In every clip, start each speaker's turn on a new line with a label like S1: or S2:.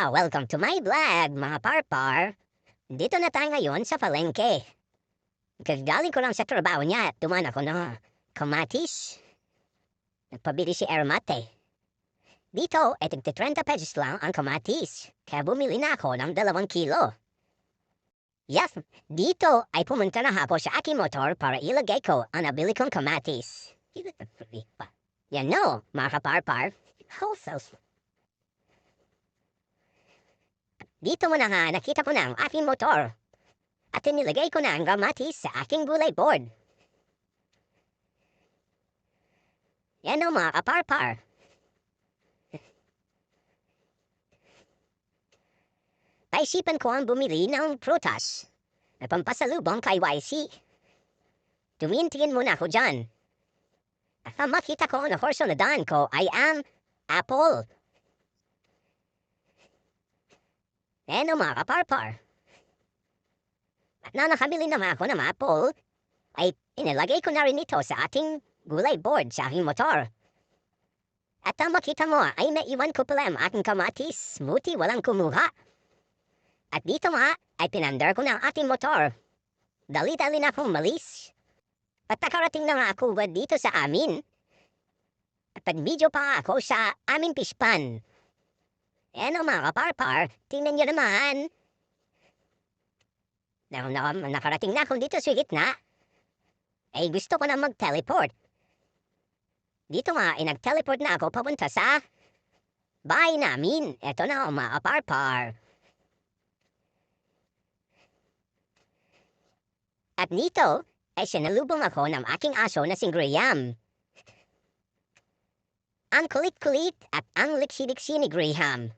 S1: Welcome to my vlog, mga parpar. Dito na tayo ngayon sa palengke. Kagaling ko lang sa trabaho niya at dumaan ako ng kamatis. Nagpabili si Ermate. Dito ay tigti 30 pesos lang ang kamatis. Kaya bumili na ako ng 2 kilo. Yes, dito ay pumunta na ako sa aking motor para ilagay ko ang nabili kong kamatis. Yan no, mga kaparpar. Dito mo na nga nakita ko na ang aking motor. At inilagay ko na ang kamatis sa aking gulay board. Yan o mga kaparpar. Naisipan ko ang bumili ng prutas na pampasalubong kay YC. Tumingin muna ako dyan. At ang makita ko na horso na daan ko ay ang apple. Yan o mga kaparpar. At na nakabili naman ako ng apple, ay inilagay ko na rin ito sa ating gulay board sa aking motor. At ang makita mo ay naiwan ko pala ang aking kamatis, muti walang kumuha. At dito nga ay pinandar ko na ang ating motor. Dali-dali na akong malis. At nakarating na nga ako dito sa amin. At nag-video pa nga ako sa aming pispan. Yan o mga kaparpar, tingnan nyo naman. Nakarating na ako dito sa gitna. Ay gusto ko na mag-teleport. Dito nga ay nag-teleport na ako papunta sa bahay namin. Eto na o mga kaparpar. At nito ay sinalubong ako ng aking aso na si Graham. Ang kulit-kulit at ang liksi-liksi ni Graham.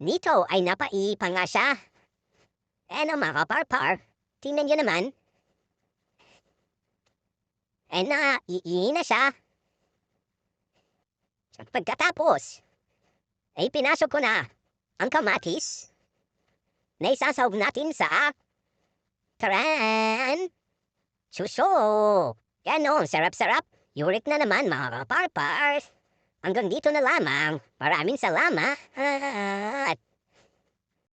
S1: Nito ay napaipa nga siya. Ano mga kaparpar, tingnan nyo naman. Naiihi na siya. Pagkatapos, ay pinasok ko na ang kamatis na isasawag natin sa taran. Suso! Yan o, sarap-sarap. Yurik na naman mga kaparpars. Hanggang dito na lamang. Maraming salamat.